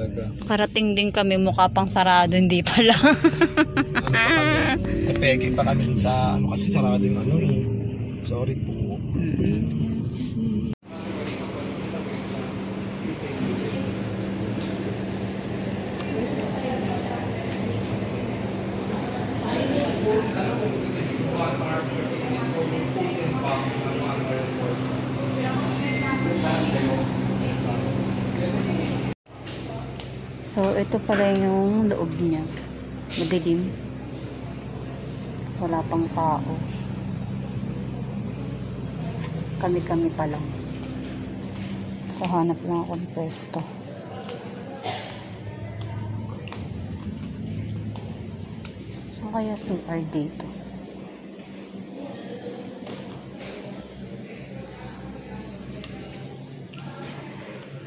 talaga. Parating din kami, mukha pang sarado, hindi pala. Napeke pa kami dun sa ano kasi sarado yung ano eh. Sorry po. So, ito pala yung loob niya. Madilim. Wala pang tao. Kami-kami pa lang. So, hanap lang ako ng pwesto. So, kaya CR dito?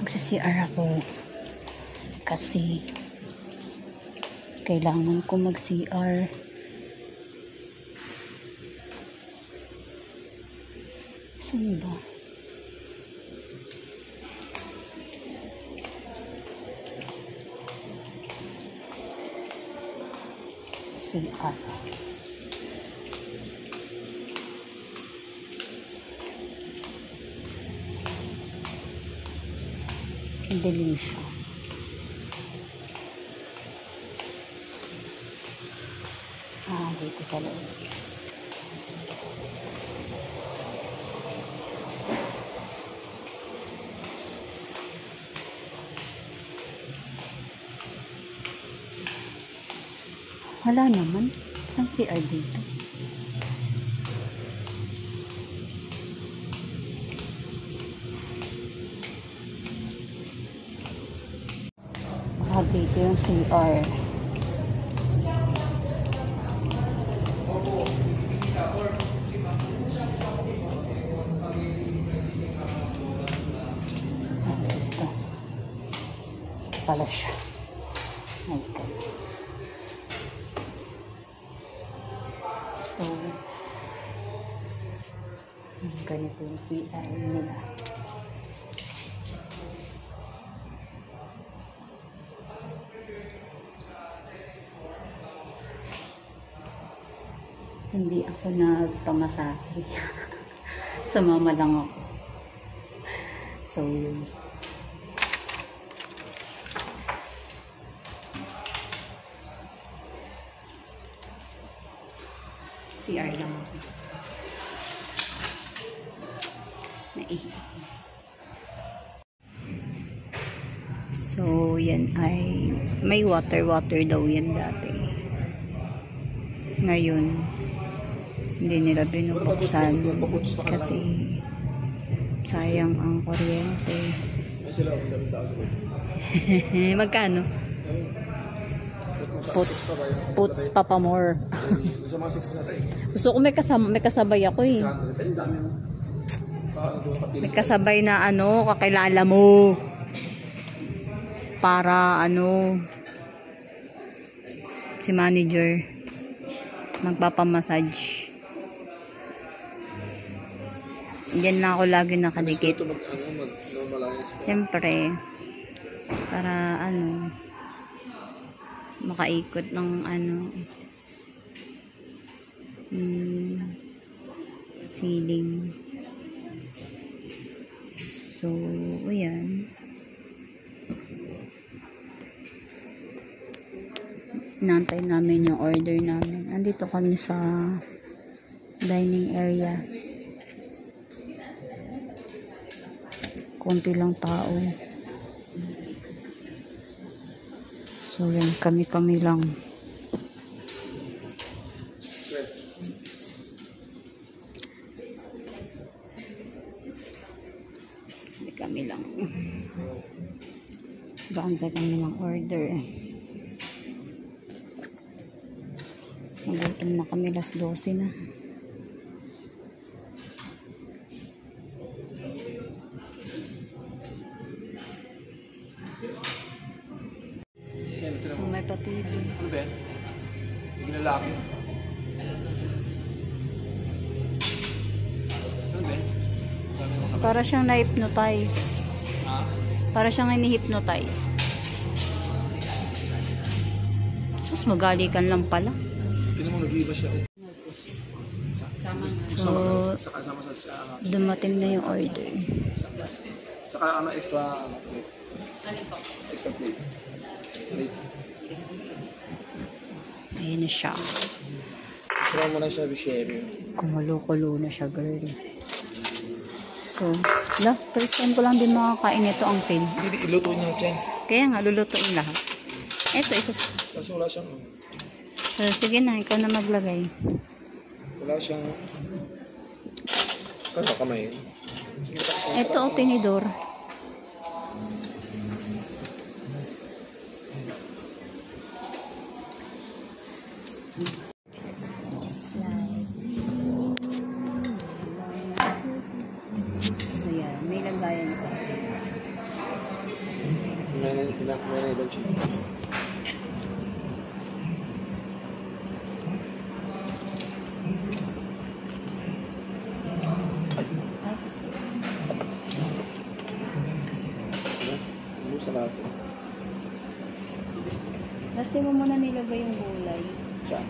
Magsi-CR ako. Kasi kailangan ko mag-CR. Saan ba? CR. Dilim siya. Dito sa loob. Wala naman. Saan CR dito? Dito yung CR. Pala siya. Okay. So, ganito yung CR nila. Hindi ako nagpamasahe. Sumama lang ako. So, yun. CR lang ako. Naihiya. So, yan ay may water daw yan dati. Ngayon, hindi nila binubuksan kasi sayang ang kuryente. Magkano? Puts papa more. Gusto ko may kasabay ako eh. May kasabay na ano, kakilala mo. Para ano, si manager magpapamassage. Diyan na ako lagi nakadikit. Siyempre, para ano, makaikot ng ano, ceiling. So, ayan. Nantay namin yung order namin. Andito kami sa dining area. Konti lang tao. So, yan. Kami-kami lang. Kami lang. Gaantay kami ng order eh. Nagutom na kami, alas 12 na. So, may patibig. Ano ba yan? Hindi lalaki. Ano ba yan? Para siyang na-hypnotize. Para siyang ini-hypnotize. Sus, magalikan lang pala. Tingnan mo, nag-iiba siya. So, dumating na yung order. Saka ano, extra plate. Extra plate. Ayan na siya. Sira mo na siya, Bisheri. Kumulo-kulo na siya, girl. So, first time ko lang din makakain ito ang pin. Hindi, iluto niya siya. Kaya nga, lulutuin lahat. Ito, isa. Kasi wala siyang... So, sige na, ikaw na maglagay. Wala siyang... Kaya kamay. Ito, o tinidor. So, yan. May lagayan ko. May na ibang cheese. Sa lahat. Dati mo muna nilagay yung gulay. Saan?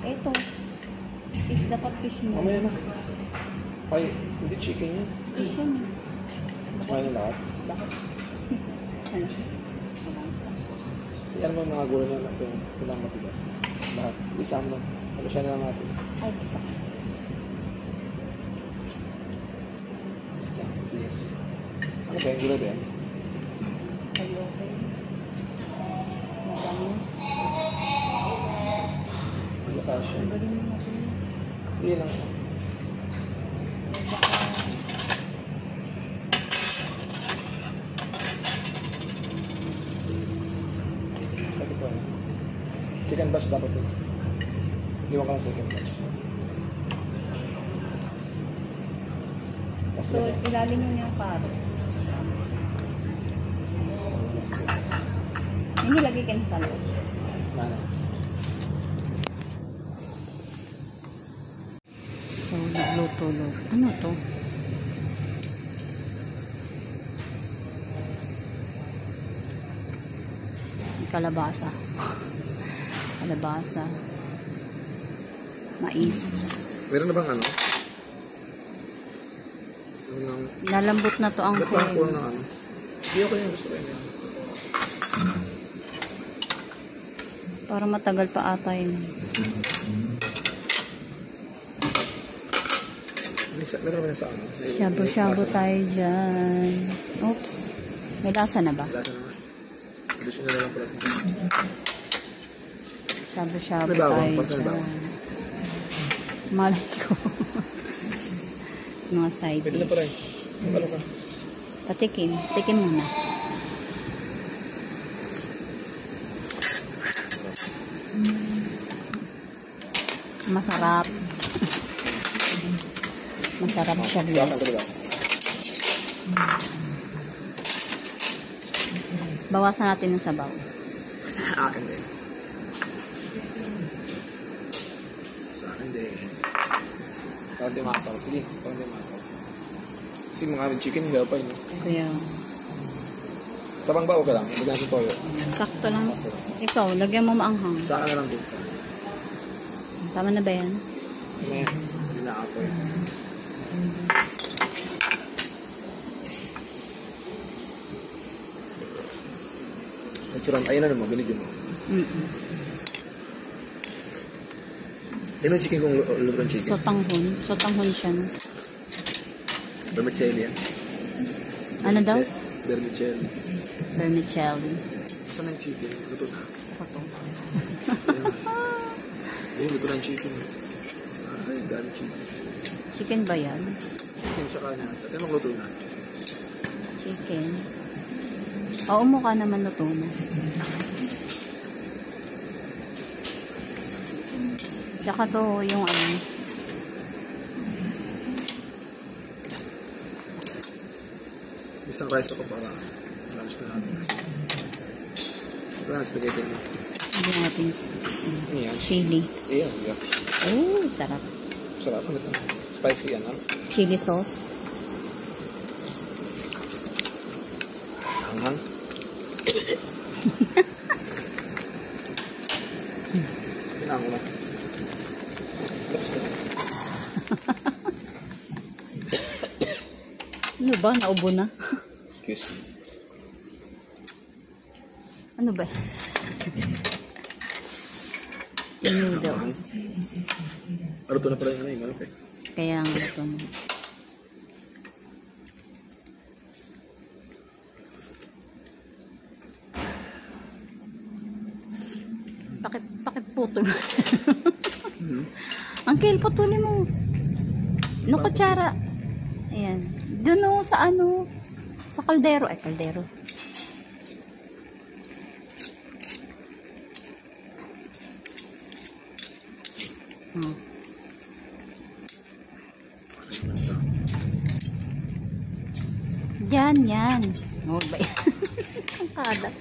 Ito. Fish, dapat fish mo. Mamaya na. Ay, hindi chicken yun. Fish yun. Mas mahal na lahat. Bakit? Ano? Yan mo yung mga gulay na natin. Kailangan matigas. Lahat. Isang mo. Ano siya na lang natin. Ay, ito. Yes. Ano ba yung gulay ba yan? Sa lobe. Matamis. Hindi ka siya. Galing mo natin. Hindi lang. Pwede po. Second batch dapat ito. Iwan ka lang second batch. So, ilalim mo yung carrots. Hindi lagi kayo sa loob. Mana? So, nagluto-luto. Ano to? Kalabasa. Kalabasa. Mais. Meron na bang ano? Ano Nalambot na to ang ba't parang kulang cream. ng ano? Hindi ako yung gusto ko yun. Para matagal pa ata yun. Meron na sa ano? Shabu-shabu tayo dyan. Oops. May lasa na ba? Lasa naman. Additional na lang pala. Shabu-shabu May bawang, tayo pansan dyan. bawang. Malay ko. Mga side Pwede na dish. pa rin. Ano ka? Patikim. Tikim muna. Masarap. Masarap siya, Saan guys. ka ba? Bawasan natin ng sabaw. Akin din. Sa akin din. Parang di makapaw. Sige, parang di makapaw. Kasi mga chicken hindi pa yun. Kaya, Tabang ba okay lang? Lagyan natin toyo. sakto lang. Ikaw, lagyan mo maanghang. Sa akin na lang din. Sa Tama na ba yan? Ayan. Hindi na ako eh. Ayun na naman, binigyan mo. Ayun yung chicken kong lubran chicken. Sotanghon. Sotanghon siya. No? Vermicelli yan. Ano daw? Vermicelli. Vermicelli. Saan ang chicken? Luto na. Ako to. Ayun, luto na ang chicken. Ay, dami chicken. Chicken ba yan? Chicken sa kanya. Tapos anong luto na? Chicken. Oo, mukha naman luto na. Tsaka to, yung ano. Isang rice ako para lunch na natin. Ito na spaghetti mo. Hindi natin Ayan. chili. Ayan, yeah. Oh, sarap. Sarap na ito. Spicy yan, ha? Chili sauce. Hanghang. Kailangan ko na. Tapos na. Ano ba? Naubo na? Excuse me. Ano ba? Yung noodles. Aruto na pala yung ano yung malaki. Kaya nga ito. Pakiputol. Uncle, putulin mo. No, kutsara. Ayan. Doon o, sa ano. Sa kaldero. Ay, kaldero. Oh. Yan. Oh, ba yan? Ang kalat.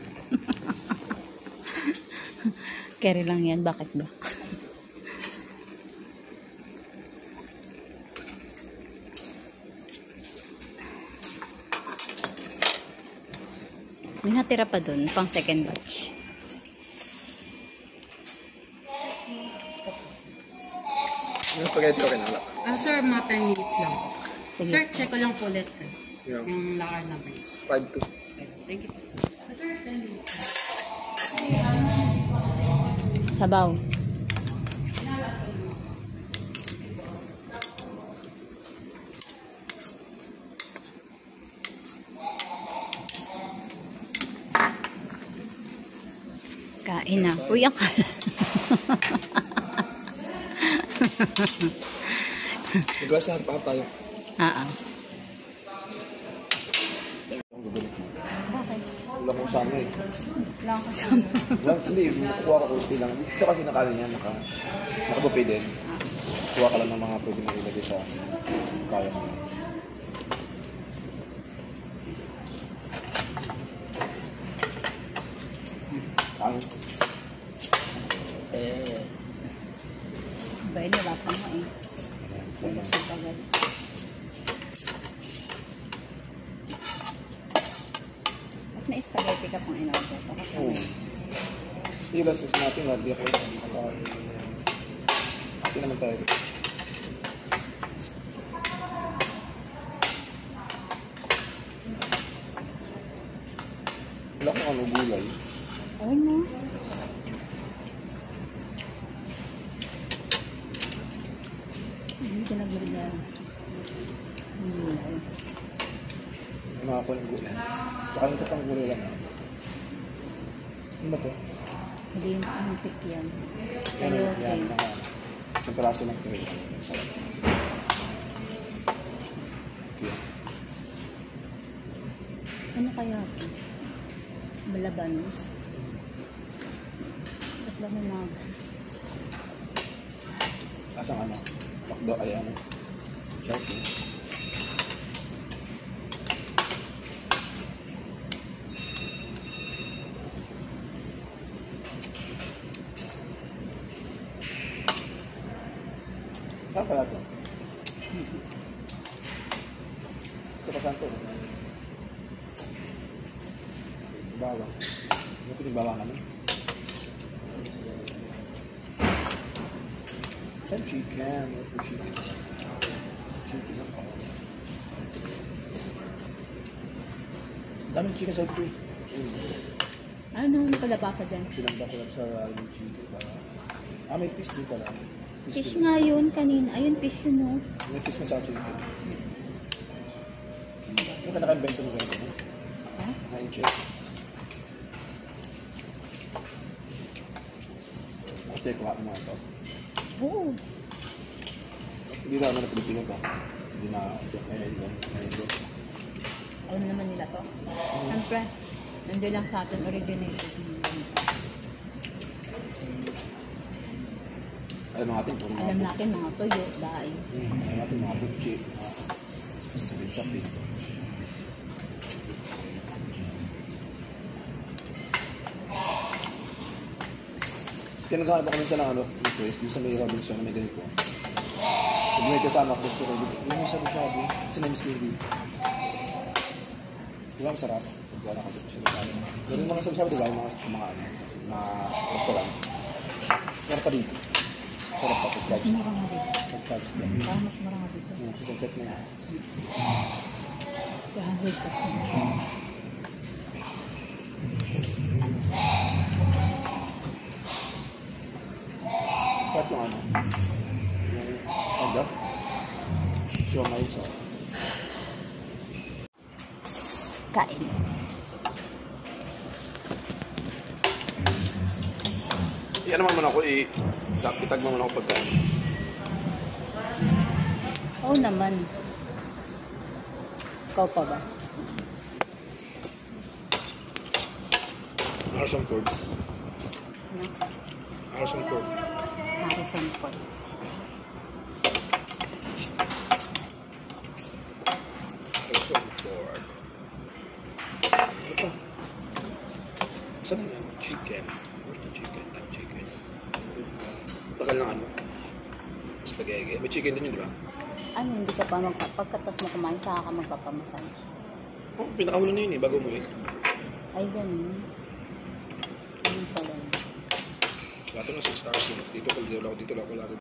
Carry lang yan. Bakit ba? May natira pa dun. Pang second batch. Yung spaghetti okay na lang. Sir, mga 10 minutes lang. Sige. Sir, check ko lang po ulit, sir. Yeah. Yung lakar number. 5-2. Thank you. Sir, 10 minutes. Sabaw. Kain na. Uy, ang kalat. Naglas na harap tayo. Ang gugulit mo. Bakit? Wala kong sama eh. Wala akong kasama. Wala, hindi. Kukuha ka kunti lang. Dito kasi nakala niya, nakabuffet din. Kuha ka lang ng mga pwede mo ilagay sa kaya mo. Ang Ba, wala pa nga eh. Agad. At may spaghetti ka pang in-order ko. Kasi ilas is natin, hindi ako ito naman tayo. Wala kong ano gulay. ay na. Hindi ko nagulay. Ano ako ng gulay. Saka yung sa pang gulay lang. Ano ba ito? Hindi yung antik yan. Yan, Pero yan, okay. isang peraso lang ito. Sarap. Okay. Ano kaya ito? Balabanos. Ba't lang humag? Asang ano? Lakdo ay ano? Chowking. Saan kaya ito? Ito pa saan ito? Bawang. Ano ito yung bawang namin? Saan chicken? Where's the chicken? Chicken lang pa. Daming chicken sa ito eh. Ano? Nakalaba ka dyan? Pinagda ko lang sa yung chicken para... may fish din pala. Fish nga yun kanina. Ayun, fish yun no. May fish na sa chicken. Ano ka naka-invento mo ganito? Ha? Nakain check. Okay, kuha mo ito. Oo. Hindi na ako na Pilipino to. Hindi na ngayon. Alam naman nila to. Siyempre, nandun lang sa atin originated. Alam natin kung Alam natin mga tuyo, dahil. alam natin mga butchi. Sabi. Tinaghanap ako minsan ng request dito sa may Robinson na may ganito. Sabi may kasama ko gusto ko. Yung isa ko siya di. Kasi na-miss ko yung di ba masarap? Pagkuha ka dito siya. Pero yung mga sabi-sabi, di ba? Yung mga restaurant. Meron pa dito. Sarap pa pag-vibes. Mas mura nga dito. Pag-vibes lang. Parang mas mura nga dito. Yung sunset na yan. 200 pa. Start yung ano? Yung agap. Siomay sa... Kain. Ano naman ako itag mo ako pagkain. Oo naman. Ikaw pa ba? Harrison Ford. No? Harrison Ford. Harrison Ford. Harrison Ford. Ano pa? Saan yan? Chicken. Where's the chicken? That chicken. Tagal ng ano? Spaghetti. May chicken din yun, di ba? Ano, hindi ka pa pagkatas mo kumain, saka ka magpapamassage. Oh, pinakahuli na yun eh, bago mo eh. Ay, ganun. Ano pala? Lato na 6 hours yun. Dito lang ako lagi.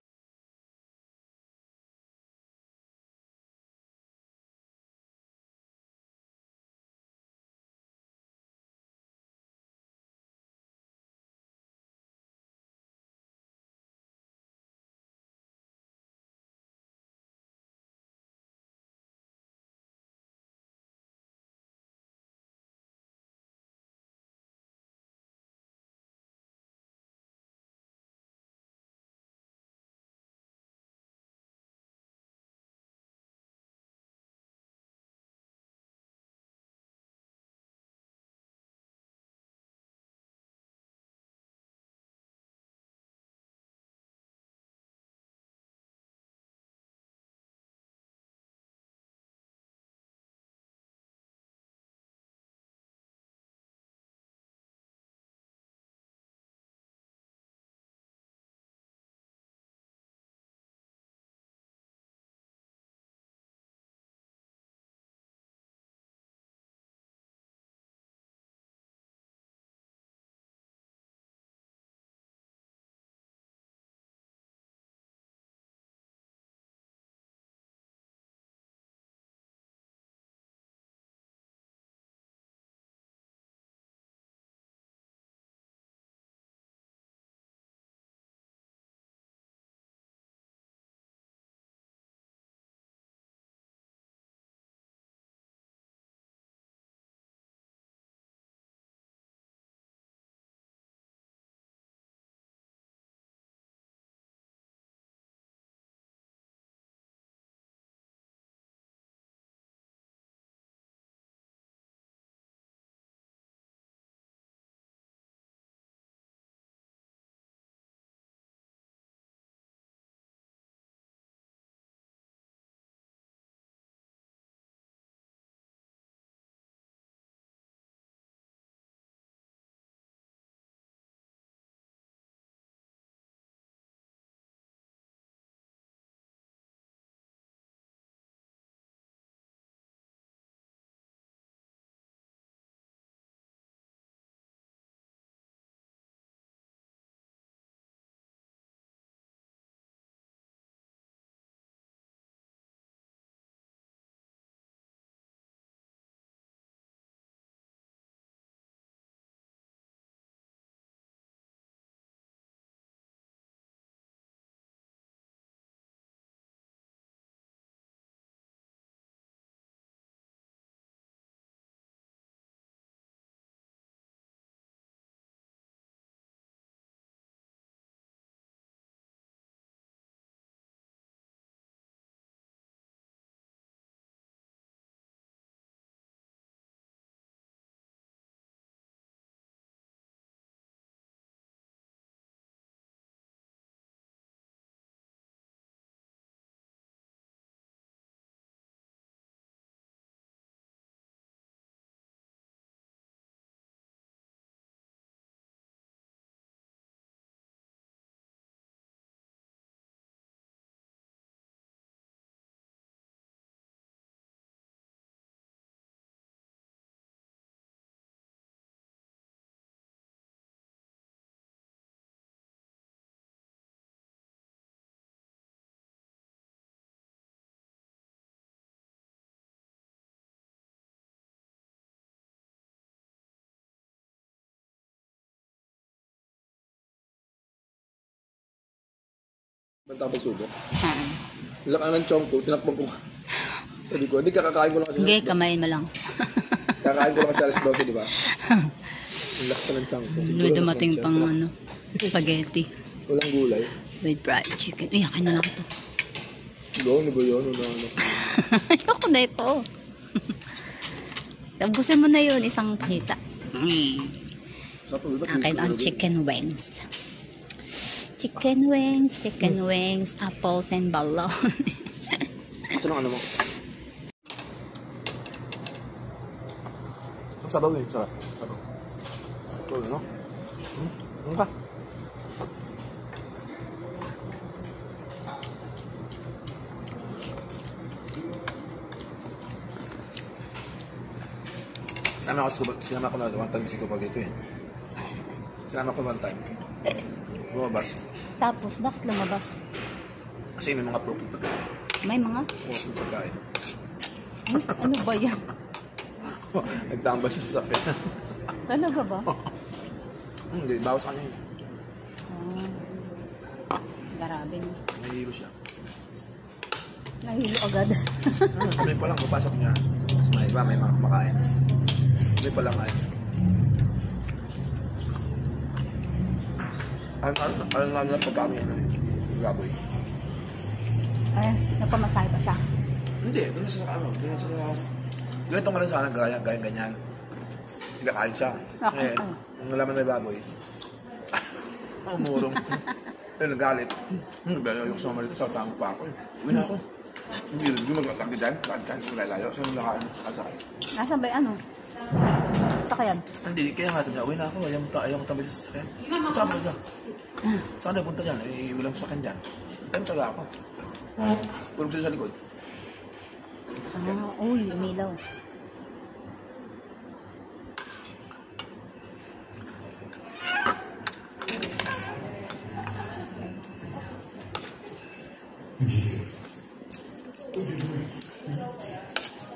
Bantang pagsubok. Ah. Laka ng chong ko, tinakpan ko. Sabi ko, hindi kakakain ko lang kasi. Hindi, kamayin mo lang. Kakain ko lang kasi alas 12, di ba? Ang laki ng chong ko. May dumating pang ano, spaghetti Walang gulay. with fried chicken. Ay, akin na lang ito. Ano ba yun? Ano? Ayoko na ito. Tabusin mo na yun, isang pakita. Akin ang chicken wings. Chicken wings, apples and balon. Saan ang ano mo? Sabaw eh, sarap. Sabaw. Ito, ano? Ano ka? Sinama ko na one time si Kupag ito eh. Sinama ko one time. Lumabas. Tapos, bakit lumabas? Kasi may mga protein pagkain. May mga? Protein pagkain. Ano ba yan? Nagtambay siya sa sakyan. Talaga ba? Hindi, bawas sa kanya yun. Grabe no. Nahihilo siya. Nahilo agad. Kami pa lang, papasok niya. Mas may iba, may mga kumakain. Kami pa lang ay. Ano na pag kami ano eh. Gaboy. Ay, nagpamasahe pa siya. Hindi, doon na sa ano. Doon na sa... Ganito nga rin sana ganyan. Hindi kain siya. Okay. Ang nalaman na yung baboy. Umurong. Ayun, nagalit. Naglalayok sa mamalito sa kasama pa ako. Uwi na ako. Hindi maglakad dyan. Lakad ka. Lalayo. Saan yung lakain? Kasakay. Nasaan ba yung ano? Sakyan? Hindi, kaya nga sabi niya, uwi na ako. Ayaw mo tambay sa sasakyan. Saan mo dyan? Saan na punta dyan? Eh, walang sasakyan dyan. Time talaga ako. Tulog siya sa likod. Uy, umilaw.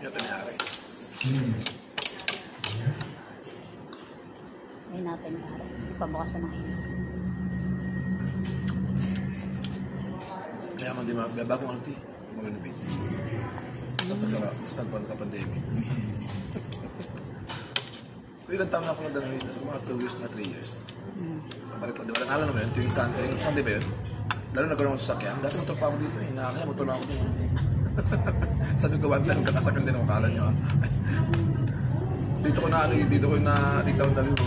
Ito nangyari. Ayun natin para ipabukasan ng ilo. Kaya man di bago ang tea. Mag-innovate. Basta sarap. Basta pa nagka-pandemic. Ilang taon na ako nagdang dito. So mga 2 years na 3 years. Balik ko. Di ba? Alam naman yun. Tuwing Sunday ba yun? Lalo nagkaroon ako sa sakyan. Dati motor pa ako dito eh. Nakakaya motor na ako dito. Sabi ko, wag lang. Kakasakyan din ako. Kala nyo ah. Dito ko na ano eh. Dito ko na dito ako naligo.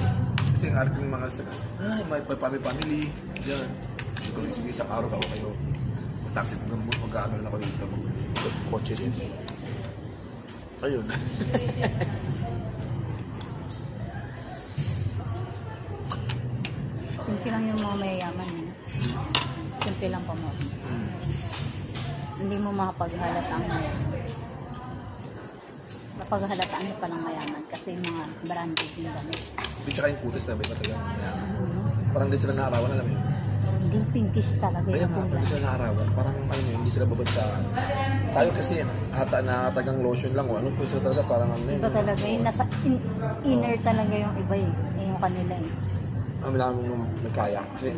Kasi yung arte ng mga sakyan. Ay, may family. Yan. Sige, isang araw ka ako kayo. Taxi, mag-ano na ako dito. Kotse din. Ayun. Simple lang yung mga mayayaman. Simple lang pa mo. Hindi mo mapaghalataang mapaghalataang pa ng mayaman kasi yung mga branded yung damit. Di tsaka yung kutis na ba iba talaga. Parang di sila naarawan, alam mo yun. Hindi pinkish talaga Kaya yung nga, kulay. hindi sila naarawan. Parang ano yun, hindi sila babad sa... Tayo kasi hata na tagang lotion lang o ano po sila talaga parang ano yun. Iba talaga yung nasa inner talaga yung iba eh. Yung kanila eh. Ang lang may kaya. Kasi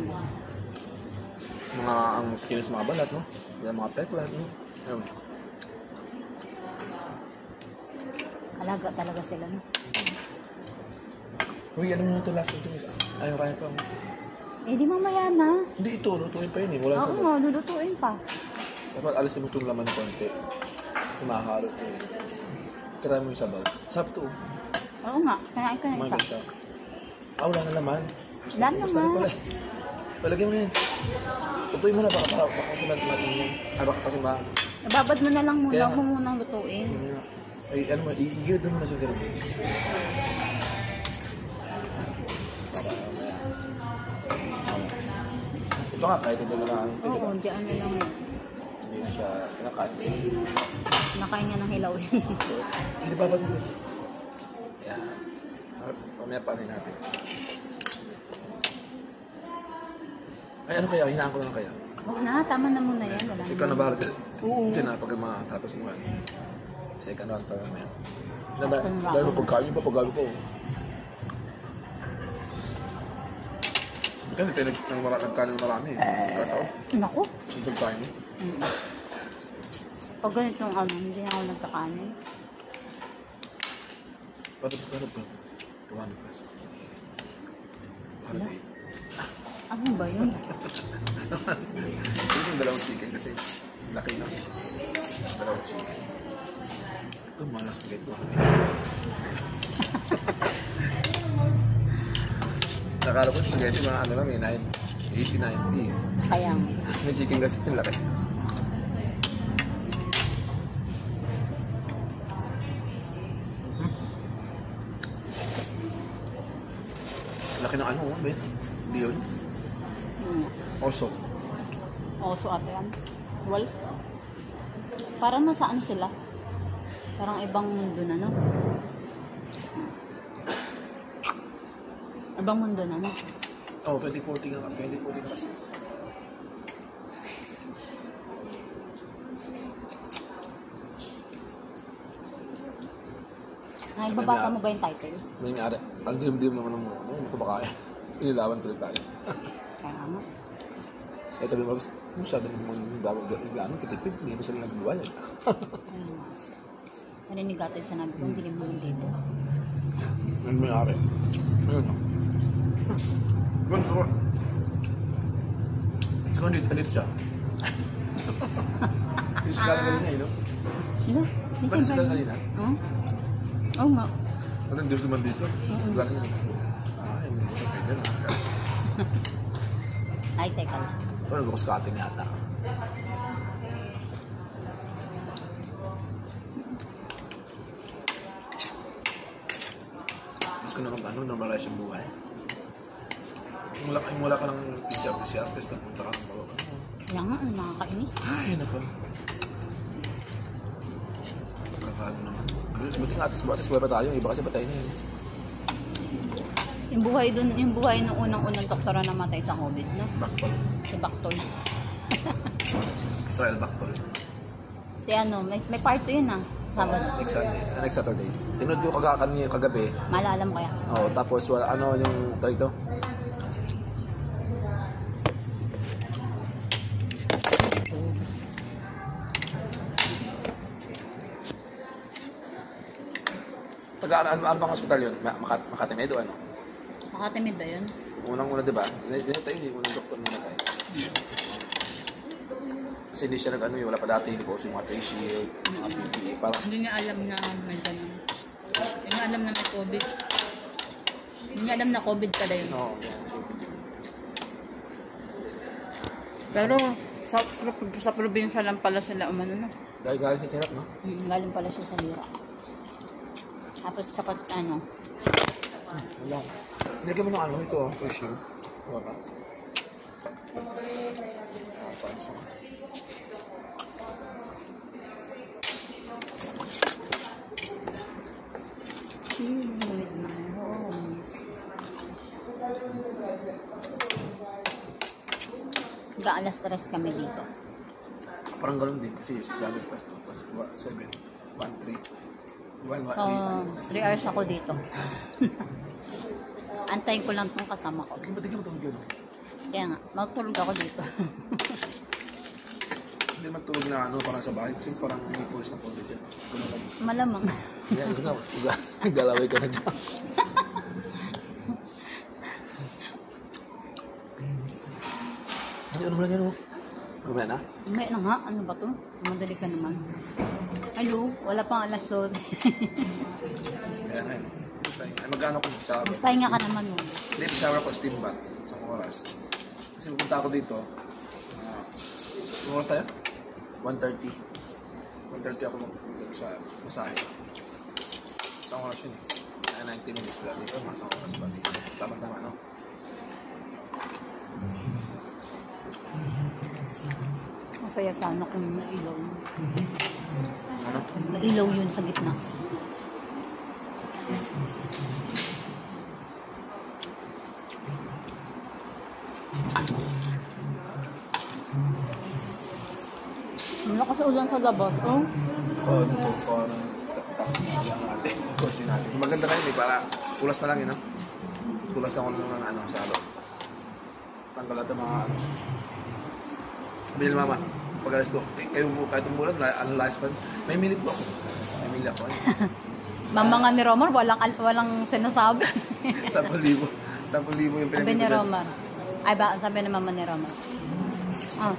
mga ang kinis mga balat, no? Mga peklat, no? Ayun. Alaga talaga sila no. Uy, ano mo ito last ito? Ayaw kaya pa. Eh di mamaya na. Hindi ito, lutuin pa yun eh. Wala Oo sa nga, lulutuin pa. dapat alisin mo itong laman ng konti. Kasi maharot eh. Try mo yung sabaw. Sarap to. Oo nga, kinain ko na Kumain isa. ka siya. Wala na laman. Wala naman. Palagyan mo na yun. Tutuin mo na baka kasi natin yan. Ay baka kasi ba? Nababad mo na lang muna, Kaya huwag mo munang lutuin. Ay ano mo, i-gear doon mo na siya ganun. Ito nga, kahit ito na lang. Oo, diyan na lang yun. Hindi na siya kinakain. Nakain niya ng hilaw yun. Hindi ba ba dito? Yan. Pamaya panin natin. Ay ano kaya? Hinaan ko lang kaya? Huwag na, tama na muna yan. Wala Ikaw na naman. bahala. Oo. Diyan na pag matapos mo yan. Second round pa naman. Second round. Dahil mo pagkain pa, pagkain pa. Kasi tayo nagkanin marami eh. Kataon. Naku. Isang tayo mo. Pag ganitong ano, hindi na ako nagkakanin. Paano ba? 200 pesos. Para Wala. day. Ano ba yun? Ito yung dalawang chicken kasi laki na. Dalawang chicken. Ito, malas pa ito. Nakala ko spaghetti mga ano lang eh, 80-90. Kaya nga. May chicken kasi yung laki. Laki ng ano, Ben? Hindi yun? Oso. Oso ate yan. Wolf. Parang nasa ano sila? Parang ibang mundo na, no? Ibang mundo na, no? Oh, 2014 nga. 2014 na kasi. Naibabasa mo ba yung title? May may-ari. Ang dim-dim naman ng mga. Ano ito ba kaya? Inilawan tuloy tayo. Kaya nga. Kaya sabi mo, masyado naman yung bawag gano'n kitipid. Hindi mo sila nagagawa yan. Ayun nga. Narinig natin sinabi ko, hindi mo dito. Ang may-ari. Ayun o. Gano'n siya. Saka andito siya. Yung siya kanina eh, no? Ano? Ba't siya kanina? Oo nga. Ano yung Diyos naman dito? Galing naman. Hindi mo siya pwede na. Ay, teka lang. Pero nag-uus ka atin yata. Gusto ko naman ano, normalize yung buhay. Mula ka ng PCR, tapos napunta ka ng bawag. Kaya nga, nakakainis. Ay, nako. Kakano naman. Buti nga, atas buhay pa tayo. Iba kasi patay na yun. Yung buhay nung unang-unang doktor na namatay sa COVID, no? Backpol. Si Bactol. Israel Backpol. Si ano, may part 2 yun ah. Sabado. Next Sunday. Next Saturday. Tinood ko kagabi. Maalala mo kaya? Oo, tapos wala, ano yung tawag ito? Ano bang hospital yun? Makati Med o ano? Makatimid ba yun? Unang-una, di ba? Dinatay yun, unang doktor na natay. Kasi hindi siya nag-ano yun, wala pa dati, hindi ko yung mga face shield, mga PPE, parang... Hindi niya alam na may ganun. Hindi niya alam na may COVID. Hindi niya alam na COVID pala yun. Oo, Pero sa probinsya lang pala sila umano na. dahil galing sa sirap, no? Galing pala siya sa Lira. Tapos kapag ano, Wala. Nilagyan mo ng ano, ito oh, face shield. Wala pa. Paano siya? chill with my homies. Alas 3 kami dito. Parang ganun din kasi sa Javid Pass, no? Tapos 7, 1, 3. 3 hours ako dito. Antayin ko lang tong kasama ko. Ba't di ka matulog yun? Kaya nga, magtulog ako dito. Hindi matulog na ano, parang sa bahay. Kasi parang may pulse na pulse dyan. Malamang. Yan, naglalaway ka na dyan. Ano mo lang yan, oh? Mamaya na? May na nga, ano ba to? Madali ka naman. Hello, wala pang alas 12. Kaya nga yun. Magkano ko sa Pahinga ka naman mo. Hindi, shower ko steam bath sa oras. Kasi pupunta ako dito. Oras tayo? 1:30. 1:30 ako sa masahe. Sa oras yun eh. 90 minutes ba dito? Masa oras ba dito? Tama-tama, no? Masaya sana kung may ilaw yun. Ano? May ilaw yun sa gitna. Malakas ulan sa labas, oh. Oo, ito. Parang tapos natin. Coach natin. Maganda kayo eh. Para pulas na lang yun, no? Pulas na ako ng ano sa loob. tanggal lahat ng mga ano. Sabi nila mama, pag-alas ko, kayo mo kahit umulan, ano last pa, may minute po ako. May minute ako. Mama nga ni Romar, walang sinasabi. 10,000. 10,000 yung Sabi ni Romar. Ay ba, sabi ni mama ni Romar. Ah.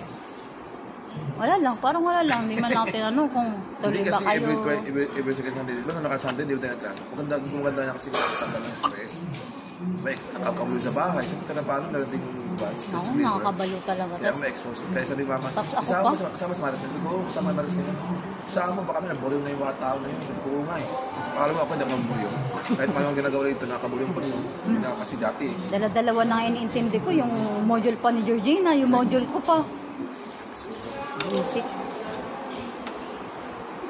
Wala lang, parang wala lang. Hindi man lang tinanong kung tuloy Hindi ba kasi kayo. every second Sunday, di ba nung naka-Sunday, di ba tayo nagkano? Maganda na kasi tanggal ng stress. May nakakamulo sa bahay. Siyempre ka na paano narating yung ba? Stress Oo, reliever. nakakabalo talaga. Kaya ako ma-exhaust. Kaya sabi ni mama, Tapos ako kasama sa Maris. Sabi ko, kasama Maris na yun. Kasama ba kami, naburiw na yung mga tao na yun. Sabi ko, nga eh. Akala mo ako, hindi ako naburiw. Kahit paano ang ginagawa rito, nakaburiw pa rin. Kasi dati eh. Dala-dalawa na iniintindi ko. Yung module pa ni Georgina, yung module ko pa. Basic.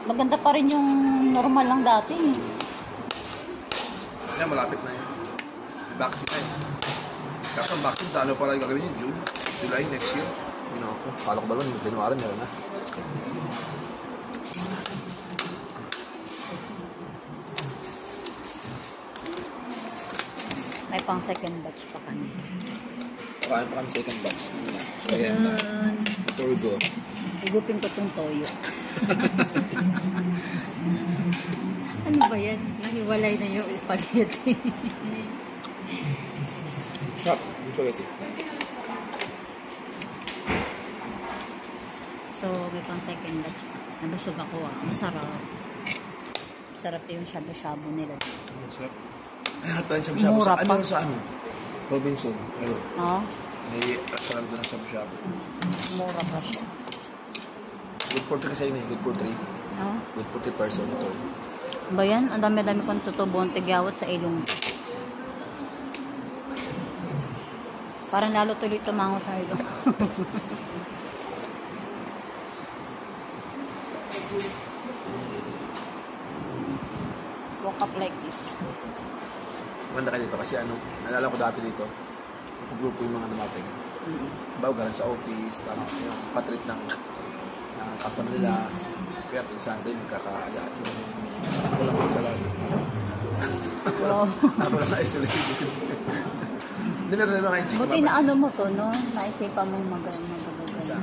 Maganda pa rin yung normal lang dati. Kaya malapit na yun. Vaccine na yun. Kaso ang vaccine sa ano pala yung gagawin yun? June, July, next year. Yun ako. Kala ko ba naman, January meron na. May pang second batch pa kami. Marami pa kami second batch. So, ayan na. Before we go. Igupin ko tong toyo. Ano ba yan? Nahiwalay na yung spaghetti. Sarap. Spaghetti. So, may pang second batch pa. Nabusog ako ah. Masarap. Sarap yung shabu-shabu nila. Sarap. Ay, harap tayo shabu-shabu. Mura pa. Ano sa ano? Robinson. Ayun. Oo. May sarap doon ng shabu-shabu. Mura pa siya. Good for 3 kasi yun eh. Good for 3. Oo. Good for 3 person ito. Ba yan? Ang dami-dami kong tutubong tigyawat sa ilong. Parang lalo tuloy tumango sa ilong. Woke up like this. Maganda kayo dito kasi ano, nalala ko dati dito. Grupo yung mga dumating. Bago galing sa office, parang yung patrip ng company nila. Kaya yung Sunday, magkakaayaan sila. Ako lang isa lagi. Ako lang na-isolated. Hindi na rin mga chick. Buti na ano mo to, no? Naisipan mong magagagal.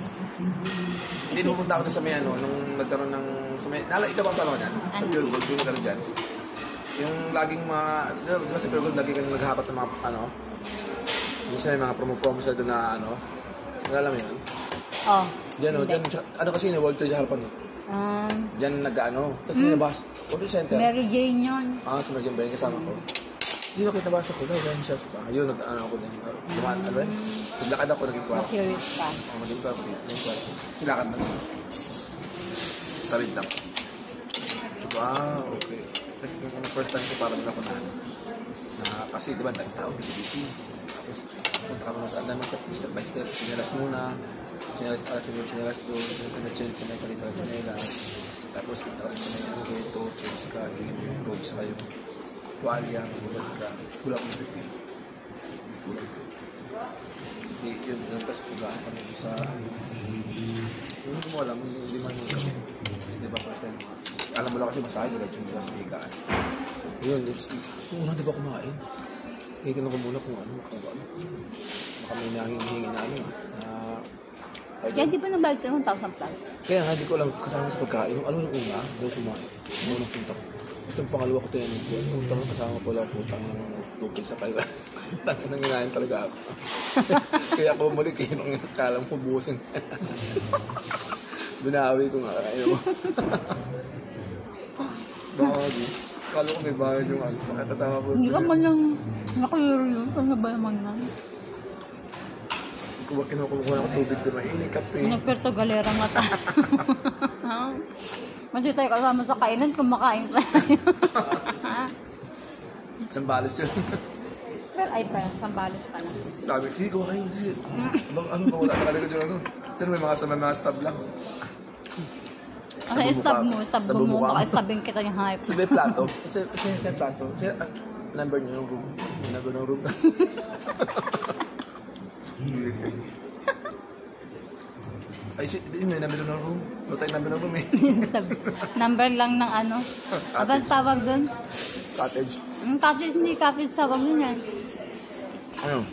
Hindi pupunta ako doon sa may ano, nung nagkaroon ng... Sa may, ikaw ba kasama ko dyan? Sa Pure Gold, yung nagkaroon dyan. Yung laging mga... Di ba sa Pure Gold, lagi kami naghahapat ng mga ano... Yung sa mga promo-promo sila doon na ano... Nalala mo yun? Oh. Diyan o, dyan, ano kasi yun, World Trade sa harapan eh. Diyan nag-ano, tapos nilabas, World Center. Mary Jane yun. Sa Mary Jane ba yung kasama ko? Hindi na kita basa ko, lang siya pa. Yun, nag-ano ako din. Dumaan, ano eh? Naglakad ako, naging kwarto. Curious ka. Naging kwarto, naging kwarto. Silakad na. Tawid lang. So, okay. Tapos yung first time ko parang ako na kasi diba, tao, busy-busy. Tapos, punta kami sa andan, step by step, sinilas muna. Sinilas doon, change na yung kalita sa nila. Tapos, punta kami sa mga ito, change ka, yung robe sa kayo. Tuwalya, magulog ka, kulang mo pipi. Kulang ko. Yun, tapos pugaan kami sa... Hindi mo alam, hindi man yung kami. Kasi diba, first time, alam mo lang kasi masahe, diretso mo sa higaan. Yun, it's... Una, diba kumain? Titignan ko muna kung ano. Baka may nangihingi na ano. Kaya di ba nagbayad ka ng 1,000 plus? Kaya nga, di ko alam kasama sa pagkain. Ano yung una? Daw kumain. Unang punta ko. Gusto yung pangalawa ko tinanong ko. Punta ko kasama ko lang putang ng tubig sa kayo. Tangin nang inayin talaga ako. Kaya ako bumalik eh. Nung kala mo buusin. Binawi ko nga. Ayaw mo. Bakit? Kala ko may bayad yung ano. Makakatama po. Hindi ka man lang nakayaro yun. Ano ba naman na? Kinukuha ko tubig na mainit, kape. Nagperto galera nga tayo. Hindi tayo kasama sa kainan, kumakain tayo. Sambalos yun. Pero ay pa, Sambales pa lang. Sabi, sige, kuha kayo. Ano ba, wala na talaga dyan ano. Sino may mga stab lang. Kasi stab mo, baka stabin kita yung hype. Sabi, plato. Kasi yung plato. Kasi, number nyo yung room. Number ng room. Ay, yun may number ng room. Wala tayong number ng room eh. Number lang ng ano. Abang tawag doon? Cottage. Cottage, hindi cottage tawag doon yan. Ano?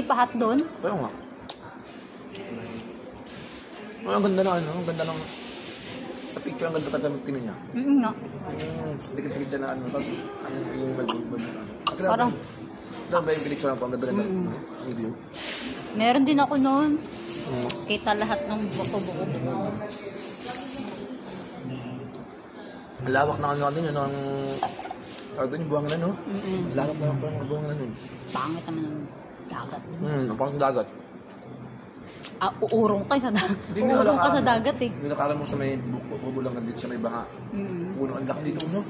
pahat doon. Kaya nga. Ang ganda na ano, ang ganda ng... Sa picture, ang ganda talaga tingnan niya. Nga. Yung dikit-dikit dyan na ano, tapos ano yung Parang... Ito ba yung pinicture lang po, ang ganda-ganda. Ang view. Meron din ako noon. Kita lahat ng buko-buko. Lawak na ano yun, ang... Tawag doon yung buhangin no? Lawak na ang buhangin nun. Pangit naman ng dagat. Ang pang dagat. Uurong ka sa dagat. Uurong ka sa dagat eh. Hindi nakala mo sa may bubulangan dito sa may banga. Puno ang laki dito, no?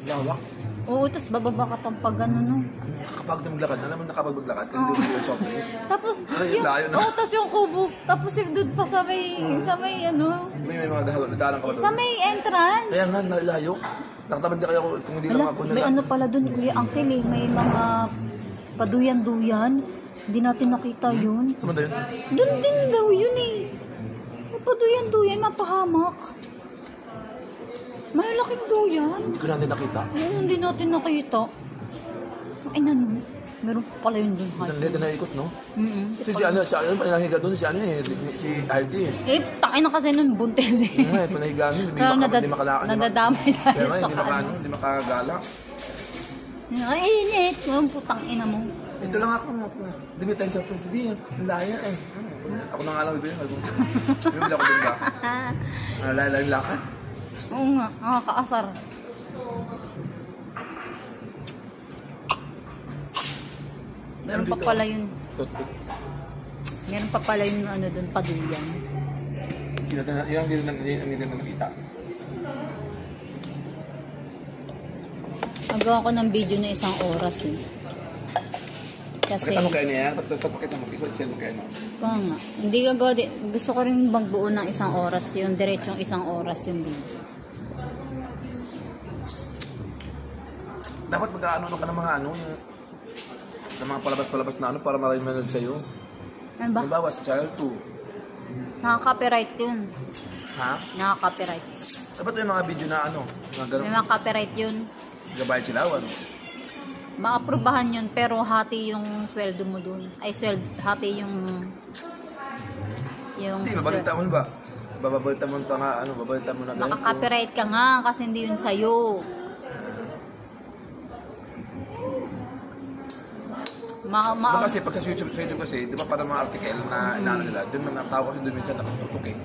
Lawak. Oo, tapos bababa ka pang pag ano, no? Kapag maglakad, alam mo nakapag-maglakad kasi doon yung soft drinks. Tapos, Ay, yung, layo na. tapos yung kubo, tapos yung doon pa sa may, ano, May mga dadalang ka ba doon? sa may entrance. Kaya nga, nalayo. Nakatabad kaya ako kung hindi lang Ala, ako may ano pala doon, Kuya Uncle eh, may mga paduyan-duyan. Hindi natin nakita yun. Saan ba yun? Doon din daw yun eh. May paduyan-duyan, mapahamak. May laking duyan. Hindi ko na din nakita. Hindi natin nakita. Ay, ano? Meron pa pala yun doon. Ang leda na ikot, no? Si panahiga doon, si Heidi eh. Eh, takin na kasi nun buntis eh. Nga, panahiga nun, Pero hindi makalakad. nadadamay Kaya tayo nga, sa ano. hindi makagala. Ay, init. Ang putang ina mo. Ito lang ako. Hindi may time sa hindi. Ang laya eh. Ako na nga lang bibili. Bibili ako din ba? Laya lang lakad. Oo nga, nakakaasar. Meron pa pala yun. Toothpick. Meron pa pala yun ano doon, paduyan. Yung hindi na nakita. Nagawa ko ng video na 1 oras eh. Kasi, Pakita mo kayo niya. Pakita mo. Isip mo kayo no? kaya nga, hindi gagawa din. Gusto ko rin magbuo ng 1 oras yun. Diretsong 1 oras yung video. Dapat mag-ano ka ng mga ano, yung sa mga palabas-palabas na ano para maraming manood sa'yo. Ano ba? Halimbawa sa Channel 2. Nakaka-copyright yun. Ha? Nakaka-copyright. Dapat yung mga video na ano, mga May ganun. mga copyright yun. Gabayad sila, ano? Maaprubahan yun, pero hati yung sweldo mo dun. Ay, hati yung... Hindi, babalita mo ba? Babalita mo na nga, ano, babalita mo na ganito. Makaka-copyright ka nga kasi hindi yun sa'yo. Diba kasi pag sa YouTube kasi, di ba parang mga article na inaano nila, doon na tawag kasi doon minsan nakatutok eh.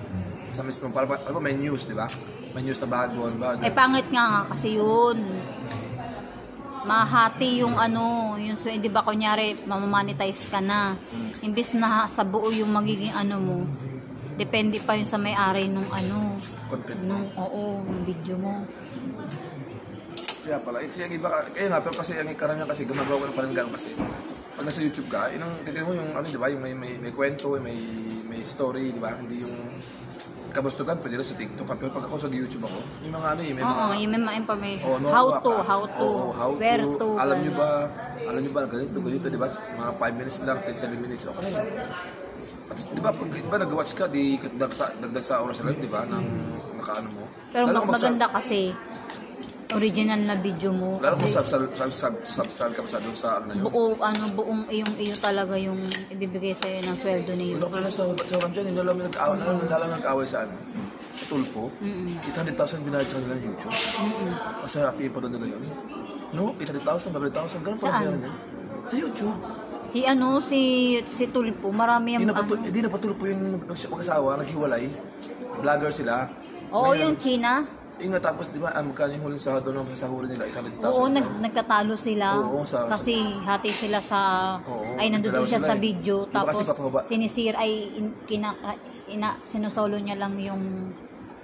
Sa mismo, parang may news, di ba? May news na bago, ba? Eh, pangit nga kasi yun. Mahati yung ano, yung di ba kunyari, mamamonetize ka na. Imbis na sa buo yung magiging ano mo, depende pa yun sa may-ari nung ano. Content. Oo, yung video mo. Kaya pala, kasi yung iba, kaya nga, pero kasi ang karamihan kasi, gumagawa ko ng parang gano'n kasi. Pag nasa YouTube ka, yun ang titignan mo yung, ano, di ba, yung may kwento, may story, di ba, hindi yung kabustugan, pwede rin sa TikTok. Pero pag ako sa YouTube ako, yung mga ano, may mga... Oo, yung may mga information. Oh, How to, where to. Alam nyo ba, ganito, di ba, mga 5 minutes lang, 7 minutes, okay na yun. At di ba, pag nag-watch ka, di dagdag sa oras lang, di ba, ng nakaano mo. Pero mas maganda kasi, original na video mo. Lalo kung subscribe ka pa sa doon sa ano na yun. Buong iyo talaga yung ibibigay sa'yo ng sweldo na yun. Wala ka na sa oran dyan, hindi alam nag-away sa ano. Sa tulpo. 800,000 binayad sa nila ng YouTube. Kasi hati pa doon nila yun. No? 800,000, 100,000, ganun pa lang yan. Sa YouTube. Si Tulpo, marami yung Hindi na patulpo yung mag-asawa, naghiwalay. Vlogger sila. Oo, yung China. Ingat tapos di ba magkano yung huling sahod doon sa huli nila 800,000. Oo, nagtatalo sila. Oo, kasi hati sila sa ay nandoon siya sa video diba tapos kasi sinisir ay sinusolo niya lang yung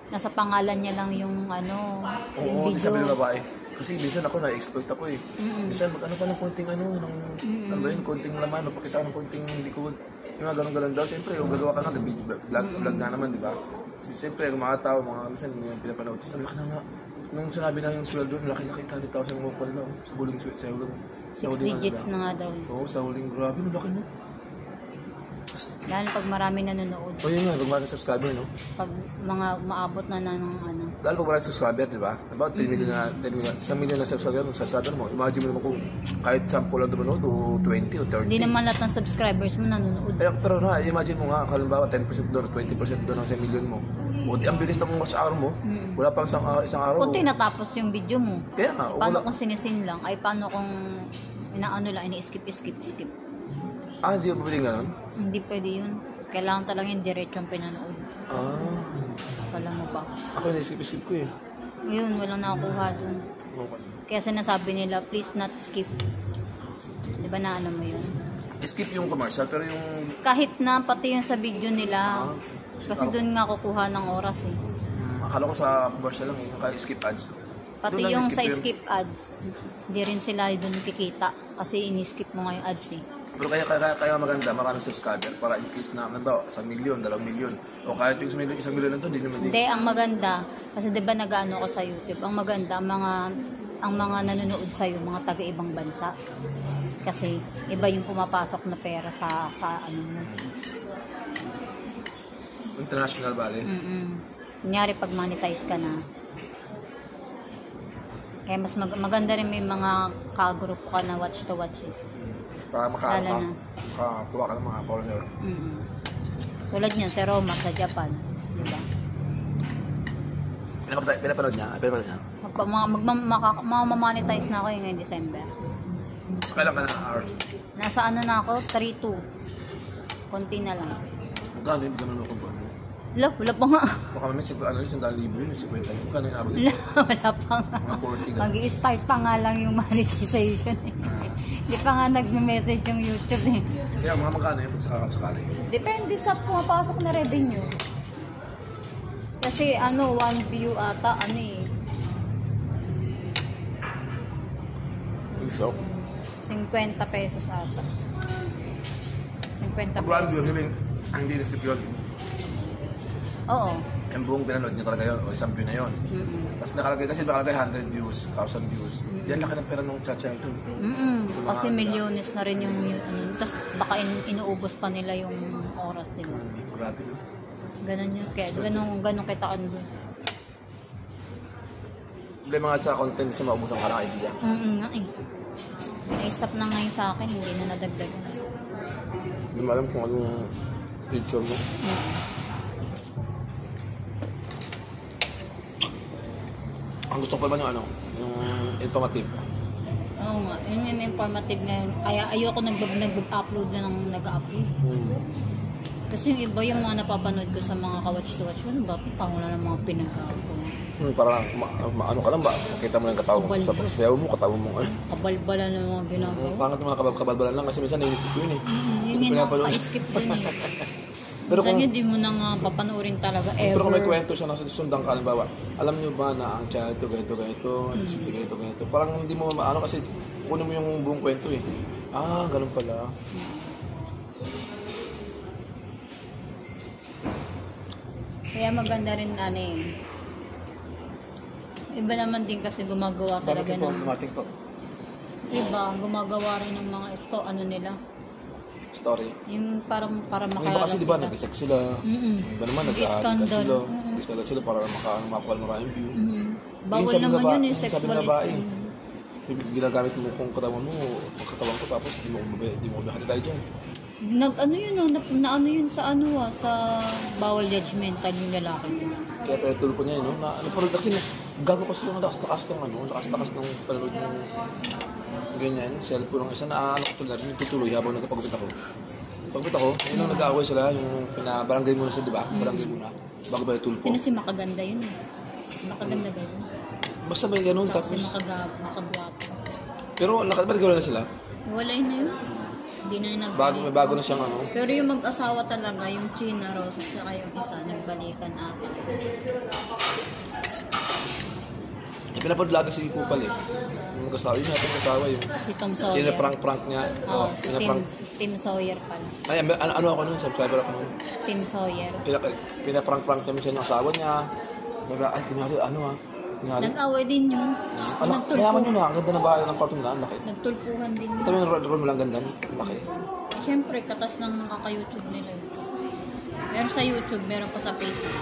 nasa pangalan niya lang yung ano, yung Oo, video. sabi ng babae. Kasi minsan ako na-exploit ako eh. Minsan mag-ano ka ng konting ano, ano ba yun, konting laman, o pakita ng konting likod. Yung mga ganun-ganun daw. Siyempre, yung gagawa ka ng vlog na naman, di ba? Siyempre, yung mga tao, mga minsan, yung pinapanood. Ang laki na nga. Nung sinabi na yung sweldo, laki-laki, 100,000 mo pa nila. Sa huling sweldo. 6 digits na nga daw. Oo, sa huling, grabe, ang laki no. Lalo pag marami nanonood. O yun nga, pag marami subscriber, no? Pag mga maabot na ng ano. Lalo pag marami subscriber, di ba? About 10 million na, 10 million, 1 million na subscriber mo. Imagine mo naman kung kahit 10 lang dumanood o 20 o 30. Hindi naman lahat ng subscribers mo nanonood. Pero na, imagine mo nga, halimbawa 10% doon, 20% doon ng 1 million mo. O di, ang bilis ng watch hour mo. Wala pang isang araw. Kunti natapos yung video mo. Kaya nga, Paano wala. kung sinisin lang? Ay paano kung inaano lang, ini-skip. Ah, hindi mo pwedeng ganun? Hindi pwede yun. Kailangan talaga yung diretsong pinanood. Ah, Kala mo ba? ako na-skip ko eh. Yun, walang nakakuha dun. Okay. Kaya sinasabi nila, please not skip. Di ba na ano mo yun? Skip yung commercial, pero yung... Kahit na pati yung sa video nila, kasi dun nga kukuha ng oras eh. Akala ko sa commercial lang eh, skip ads. Pati Doon lang yung skip sa yun. skip ads, hindi rin sila dun kikita. Kasi ini-skip mo nga yung ads eh. Pero kaya maganda, maraming subscriber para in case na, nando, 1 million, 2 million. O kahit yung 1 million na to, hindi naman din. Hindi, ang maganda, kasi di ba nag-ano ko sa YouTube, ang maganda, ang mga nanonood sa'yo, mga taga-ibang bansa. Kasi iba yung pumapasok na pera sa ano mo. International Valley. Kunyari pag monetize ka na. Kaya mas maganda rin may mga kagrupo ka na watch to watch eh. Para Lalo na. makakuha ka ng mga foreigner. Tulad niyan, si Roma sa Japan. Di ba? Pinapanood niya? Mamamonetize na ako yung ngayong December. Kailan ka na hours? Nasa ano na ako? 3-2. Konti na lang. Magkano yung ganun ako ba? Wala pa nga. Baka may 100,000 yun, 50. Magkano yung abot? Wala pa nga. Mga 40 ganun. Mag-i-start pa nga lang yung monetization eh. Hindi pa nga nag-message yung YouTube eh. Kaya mga magkano yung pagsakali? Depende sa pumapasok na revenue. Kasi ano, 1 view ata, ano eh. So, 50 pesos ata. 50 pag 1 pesos. view, ang di-descript yun. Oo. Yung buong pinanood niyo talaga yun, o isang view na yun. Tapos nakalagay, kasi nakalagay 100 views, 1,000 views. Yan laki ng pera ng chat-chat ito. Kasi milyones na rin yung tapos baka inuubos pa nila yung oras nila. Grabe yun. Ganun yun. Kaya ganun kitaan doon. Problema nga sa content, sa maubusan ka ng idea. Nga eh. Na-stop na ngayon sa akin, hindi na nadagdagan. Hindi mo alam kung anong picture mo. Ang gusto ko pa yung yung informative. Oo nga, yun yung informative na yun. Kaya ayoko nag-upload na ng nag-upload. Kasi yung iba yung mga napapanood ko sa mga ka-watch-to-watch, ano ba? Pangula ng mga pinag-upload. Para ano ka lang ba? Makita mo lang yung katawan mo. Sa pagsayaw mo, katawan mo. Kabalbala ng mga ginagawa. Pangat ng mga kabalbalan lang kasi minsan nainisip ko yun eh. Yun yung nakaka-skip din eh. Pero Minsan kung, yun, di mo na nga papanoorin talaga ever. pero kung may kwento siya nasa sundan ka, halimbawa, alam nyo ba na ang channel ito, ganito, ganito. Parang hindi mo maano kasi kunin mo yung buong kwento eh. Ah, ganun pala. Kaya maganda rin iba naman din kasi gumagawa talaga ng po. iba, gumagawa rin ng mga nila. Story. Yung para Ang makalala iba kasi di ba, sila. nag-sex sila. Yung iba naman, nag-ahalikan sila. Nag-skandal sila para makakuha ng maraming view. Bawal Yung naman yun, yung sabi sexual ng babae, is ginagamit mo kung katawan mo, katawan ko tapos di mo bahati tayo dyan. Ano yun sa sa bawal judgmental yung lalaki. Kaya pero tulpo niya yun, na pero kasi gago kasi yung lakas-takas ng panonood ng ganyan, cellphone ng isa na ko na rin, tutuloy habang nagpagupit ako. Pagupit ako, yun ang nag-aaway sila, yung pinabarangay muna sila, di ba? Barangay muna, bago ba yung tulpo. Sino si makaganda yun eh? Makaganda ba yun? Basta may ganun, Tapos tapos... si makagwapo. Pero nakabalik na sila. Wala na yun. Hindi na yung May bago na siyang Pero yung mag-asawa talaga, yung China Rose at saka yung isa, nagbalikan ata. Pinapod lagi si Kupal eh. Yung mag-asawa, yun natin kasawa yung... Si Tom Sawyer. Prank niya. Oo, si Tim Sawyer pala. Ay, ano ako nun, subscriber ako nun. Tim Sawyer. Pinaprank niya minsan yung asawa niya. Ay, kunyari, Nag-away din yun. Mayaman yun na, ang ganda ng bahay ng cartoon na, ang laki. Nagtulpuhan din yun. Ito yung room lang ganda, ang laki. Eh, syempre, katas ng kaka-YouTube nila. Meron sa YouTube, meron pa sa Facebook.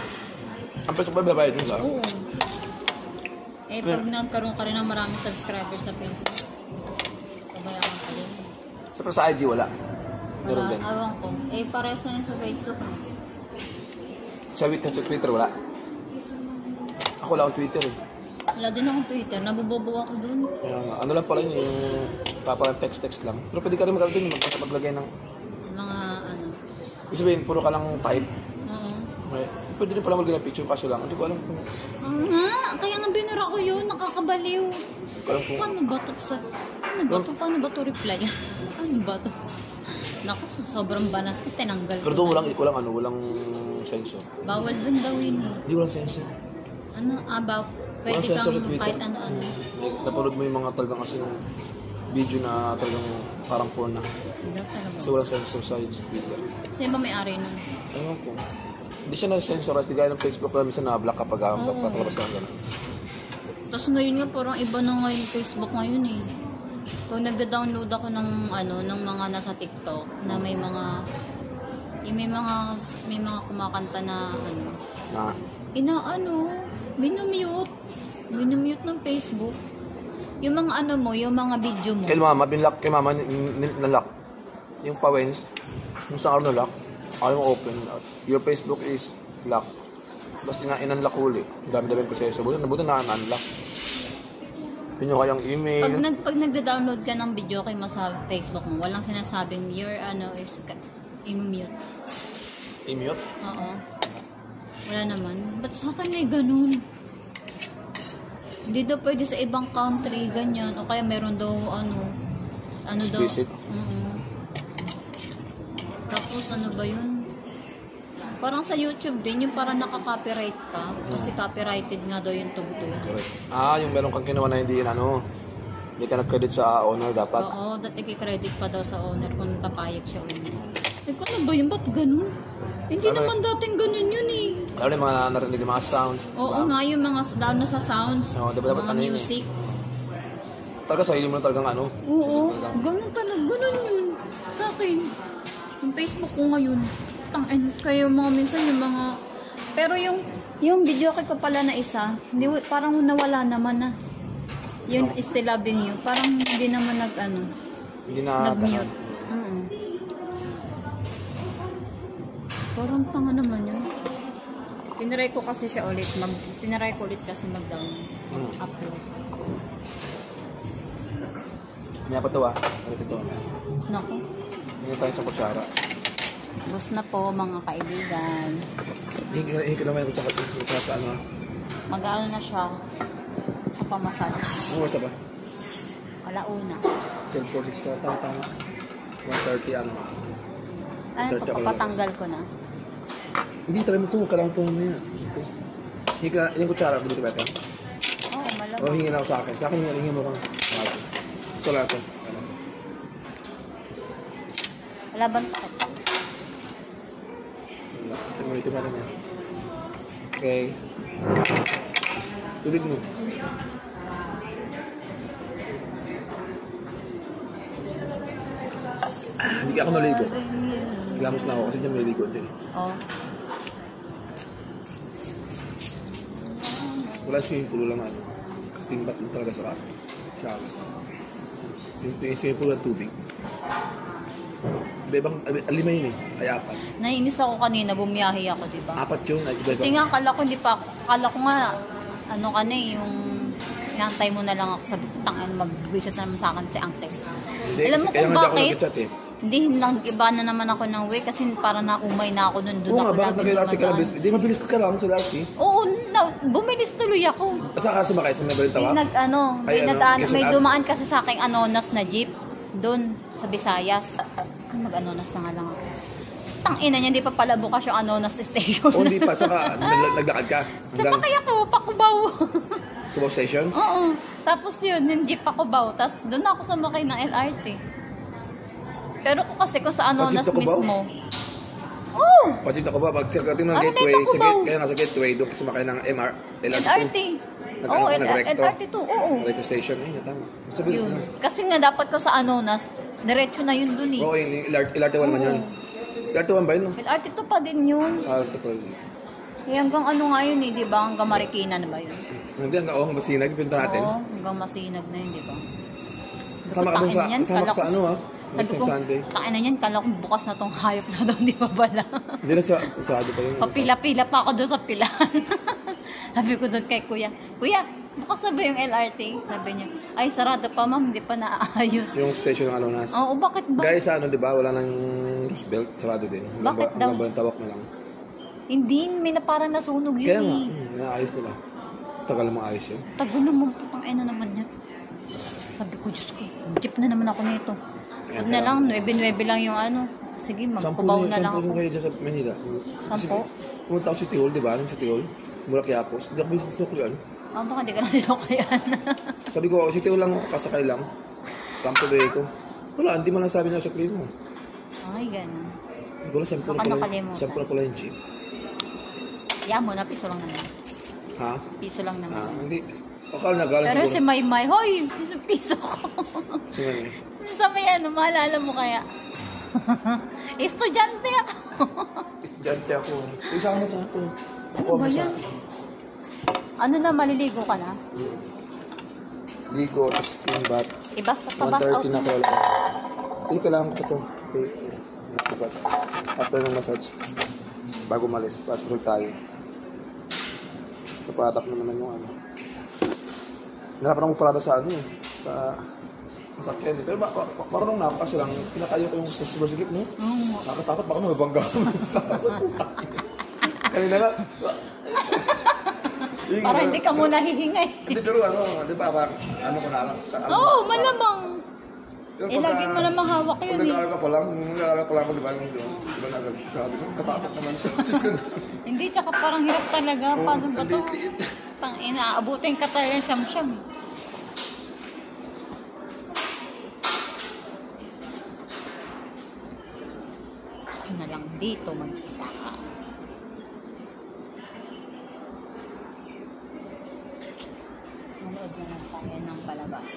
Ang peso ba babayad mo sa? Oo. Eh, pag nagkaroon ka rin ng maraming subscribers sa Facebook, kabayaran ka din. Sa IG wala. Meron Wala, din. awan ko. Eh, pares na yun sa Facebook. Sa Twitter wala. Ako wala akong Twitter eh. Wala din akong Twitter. Nabubobo ako dun. Kaya nga, ano lang pala yun, yung parang text lang. Pero pwede ka rin magkaroon din, maglagay ng... Mga ano. Ibig sabihin, puro ka lang type. Oo. May, pwede din pala maglagay ng picture, kaso lang. Hindi ko alam kung... Kaya nga binura ko yun. Nakakabaliw. Hindi ko alam kung... Paano ba to sa... Paano ba to reply? Ano ba to? Naku, sobrang banas ko. Tinanggal ko. Pero doon walang sensor. Bawal dun daw yun eh. Hindi walang sensor. Ano, about... Pwede Walang sensor kang sa Twitter. kahit ano-ano. Napanood mo yung mga talagang kasi yung video na talagang parang porn na. Hindi talaga. So walang sensor sa Twitter. Sino ba may-ari nun? Ewan ko. Hindi siya na-sensor. Kasi gaya ng Facebook na minsan na-block kapag patalabas ka ng gano'n. Tapos ngayon nga parang iba na nga yung Facebook ngayon eh. Pag nagda-download ako ng ano, ng mga nasa TikTok na may mga kumakanta na ano. Minumute ng Facebook. Yung mga ano mo, yung mga video mo. Kay mama, nalock. Yung pawens, yung sa araw nalock, ayaw mo open. Your Facebook is locked. Basta in-unlock uli. Dami-dami yung proseso. Nabuti na un-unlock. Yun yung kayang email. Pag nagda-download ka ng video kay mo sa Facebook mo, walang sinasabing your ano is i-mute. I-mute? Oo. Wala naman. Ba't sa akin may ganun? Hindi daw pwede sa ibang country, ganyan. O kaya meron daw ano daw. Explicit? Tapos ano ba yun? Parang sa YouTube din, yung parang nakaka-copyright ka. Kasi copyrighted nga daw yung tugtog. Correct. Yung meron kang kinuha na hindi yun hindi ka nag-credit sa owner dapat. Oo, dati kikredit pa daw sa owner kung papayag siya owner. Ano ba yun? Ba't ganun? Hindi naman dating ganun yun eh. Alam yung mga narinig yung mga sounds. Oo nga, yung mga down na sa sounds. Oo, diba dapat mga ano yun eh. music. Talaga sa mo talagang Oo, ganun talaga. Ganun yun. Sa akin. Yung Facebook ko ngayon. Kayo mga minsan yung mga... Pero yung video ko pala na isa, hindi, parang nawala naman na. Yun, Still Loving You. Parang hindi naman Hindi na nag-mute. Parang tanga naman yun. Tinaray ko kasi siya ulit. Tinaray ko ulit kasi mag-upload. May patawa. Ulit ito. Naku. Hindi tayo sa kutsara. Gusto na po mga kaibigan. Hindi ka naman yung kutsara sa ano. Mag-ano na siya. Kapamasal. Ano basta ba? Wala una. 10:46 na. Tama. 1:30 ano. Ano, papatanggal ko na. Hindi, try mo ito. Kailangan ito mamaya. Ito. Yung kutsara, dito ba ito? Oo, malamang. O, hingin ako sa akin. Sa akin, hingin mo kang. Ito lang ito. Laban pa ito. Ito ba ito? Okay. Tubig mo. Hindi ka ako naligo. Nagamos na ako kasi dyan may ligo din. Oo. Wala swimming pool lang ano. Kasi tingbat lang talaga sa akin. Yung swimming pool ng tubig. Iba-ibang, lima yun eh. Ay, 4. Nainis ako kanina, bumiyahe ako, diba? 4 yun. Iba-ibang. Tingnan, kala ko nga, ano ka na eh, yung inantay mo na lang ako, sabi ko, tangin, mag-visit na naman sa akin si Angte. Hindi, Alam mo kaya kung nga di ako bakit? nag-chat eh. Hindi lang, iba na naman ako ng way kasi para naumay na ako dun Oo nga, ako bakit lagi nag-LRT ka lang? dumadaan. Hindi, mabilis ka lang sa LRT. Oo, bumilis tuloy ako. Basta ka sumakay sa Nabalita ba? May dumaan kasi sa aking anonas na jeep doon sa Visayas. Mag-anonas na nga lang ako. Tangina niya, hindi pa pala bukas yung anonas station. O hindi pa, saka naglakad ka. Sakay ako, Pakubaw. Tubaw Station? Oo. Tapos yun, yung jeep Pakubaw. Tapos doon ako sumakay ng LRT. Pero kung sa anonas Pakubaw? mismo. Oo! Pasit ako ba? Pag circle ng Ano gateway, na ito, Kubaw? kaya nga sa gateway, doon ka sumakay ng LRT. Oo, LRT2. Oo. Recto station, tama. Sabi Yun. Kasi nga dapat ko sa anonas, Diretso na yun dun eh. Oo, yung LRT 1 naman yun. LRT 1 ba yun? No? LRT to pa din yun. LRT 1. Eh, hanggang ano nga yun eh, di ba? Hanggang Marikina na ba yun? Hindi, hanggang Masinag, pinto natin. Oo, hanggang Masinag na yun, di ba? Sama ka sa ano ha? Sabi ko, takin na yan, kala ko bukas na tong hayop na daw, di ba pala? Hindi na sarado pa yun. Papila-pila pa ako doon sa pilahan. Sabi ko doon kay Kuya, Kuya, bukas na ba yung LRT? Sabi niya, ay sarado pa ma'am, hindi pa naayos. Yung station ng Alonas. Oo, bakit ba? Guys, ano, di ba? Wala nang Roosevelt, sarado din. Bakit daw? Hanggang tawak na lang. Hindi, may na parang nasunog yun Kaya nga, eh. naayos nila. Tagal mo ayos yun. Tago naman, putang ina naman yan. Sabi ko, Diyos ko, jeep na naman ako nito. Huwag na lang, 9-9 lang yung ano. Sige, magkubaw na lang ako. Sampo kayo dyan sa Manila. Sampo? Pumunta ako sa Tihol, di ba? Anong sa Tihol? Mula Quiapos. Hindi ako bisa sa Tihol. Ah, baka hindi ka na sinukayan. Sabi ko, si Tihol lang, kasakay lang. Sampo ba ito? Wala, hindi man lang sabi na sa klip mo. Ay, gano'n. Hindi ko lang, sampo na pala yung jeep. Yeah mo na, piso lang naman. Ha? Piso lang naman. Hindi. Akala na galang Pero si Maymay, hoy, piso ko. Sino yun? Sabi yan, maalala mo kaya? Estudyante ako. Estudyante ako. Isama sa ako. Ano ba yan? Ano na, maliligo ka na? Ligo, tapos yung bat. Ibas, pabas out 1:30 na ko lang. Hindi, kailangan ko ito. After ng massage. Bago malis, pasok tayo. Napatak na naman yung ano. Nalapan akong parada sa ano eh. Sa masakyan eh. Pero marunong na ako kasi lang pinakayo ko yung silver sikip mo. Nakakatakot baka mabangga ako. Kanina nga. Para hindi ka muna hihinga eh. Hindi pero ano, di ba ano ko na lang. Oo, malamang. Lagi mo namang hawak yun eh. Nag-aaral ka pa lang, di ba yung doon? Di ba nagag, katakot naman ito. Hindi, tsaka parang hirap talaga. Paano ba ito? Tangina, abutin ka talaga siyam-siyam. Ako na lang dito mag-isa ka. Manood na lang tayo ng palabas.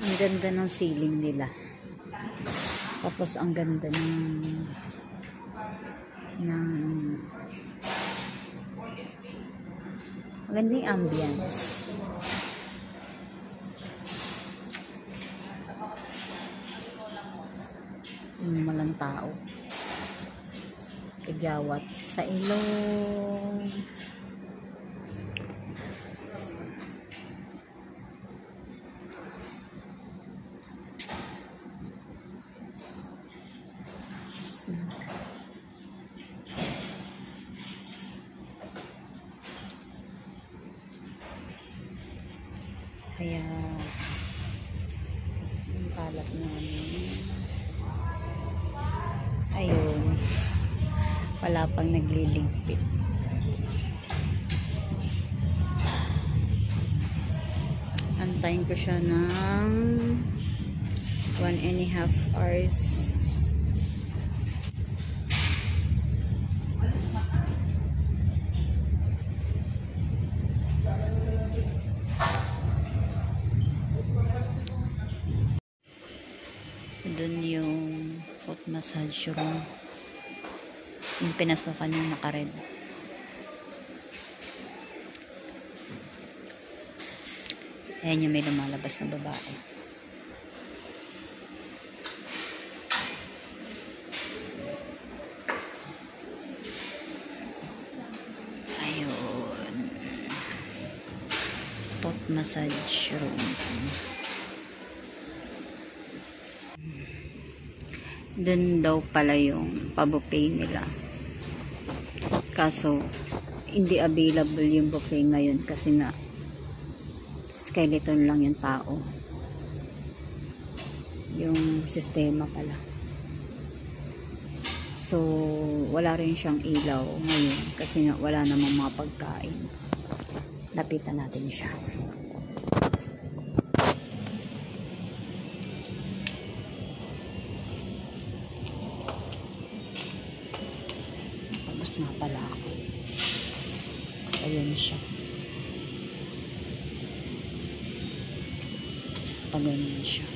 Ang ganda ng ceiling nila. Tapos ang ganda ng maganda yung ambience. ng tao. Tigyawat sa ilong. Kaya yung kalat namin. Ayun. Wala pang nagliligpit. Antayin ko siya ng 1.5 hours. Doon yung foot massage room. Yung pinasokan yung naka-red. Ayan yung may lumalabas na babae. Ayun. Foot massage room. Doon daw pala yung pa-buffet nila. Kaso, hindi available yung buffet ngayon kasi nga skeleton lang yung tao. Yung sistema pala. So, wala rin siyang ilaw ngayon kasi nga wala namang mga pagkain. Lapitan natin siya. Nga pala ako. So, ayun siya. So, pag ganyan siya.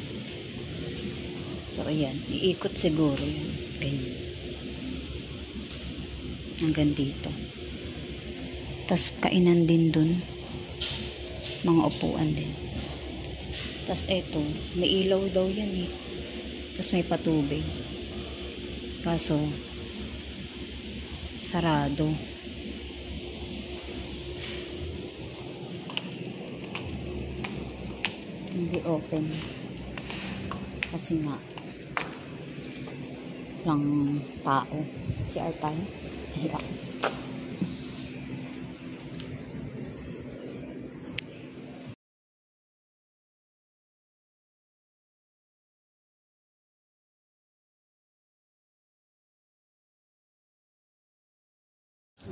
So, ayan. Iikot siguro yun. Ganyan. Hanggang dito. Tapos, kainan din dun. Mga upuan din. Tapos, eto. May ilaw daw yan eh. Tapos, may patubig. Kaso, sarado. Hindi open. Kasi nga lang tao. Si Artan. Hiya.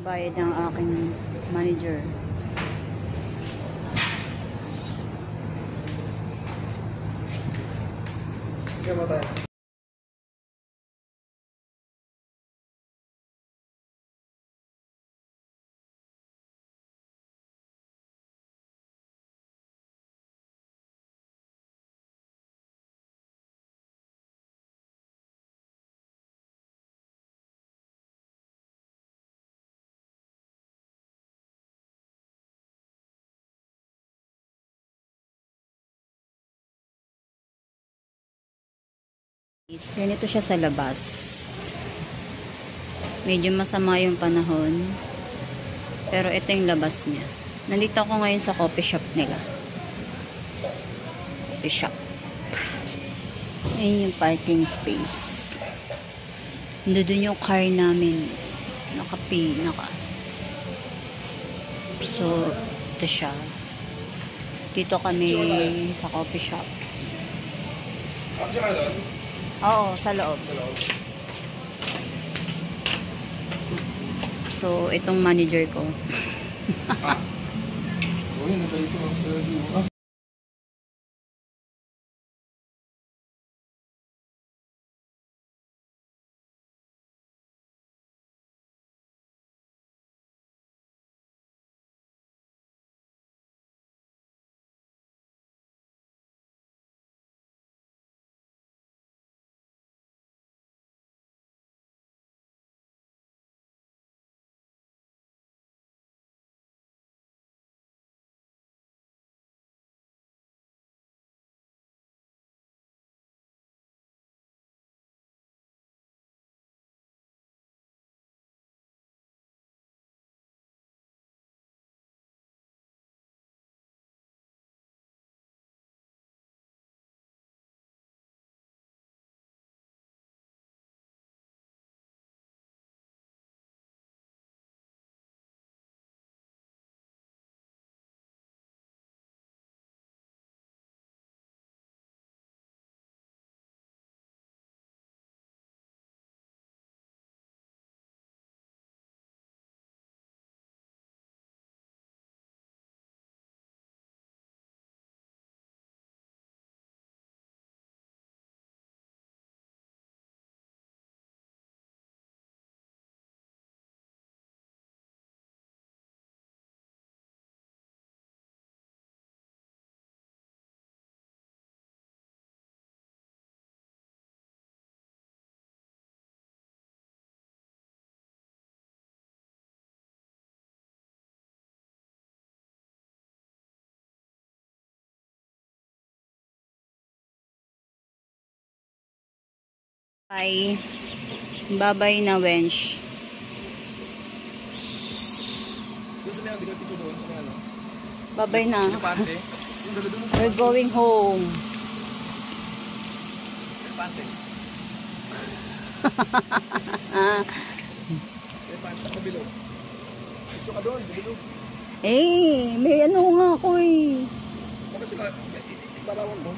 Bayad ng aking manager. Ganito siya sa labas. Medyo masama yung panahon. Pero ito yung labas niya. Nandito ako ngayon sa coffee shop nila. Coffee shop. Ayan yung parking space. Doon yung car namin. So, ito siya. Dito kami sa coffee shop. Oo, sa loob. So, itong manager ko. Bye. Bye-bye na, wench. Doon sa may hindi ka picture doon sa may ano. Bye-bye na. Pante. Yung dala doon sa We're going home. pante. May pante sa kabilog. Picture ka doon, kabilog. Eh, may ano nga ako eh. Bakit sila, ibabawan mo?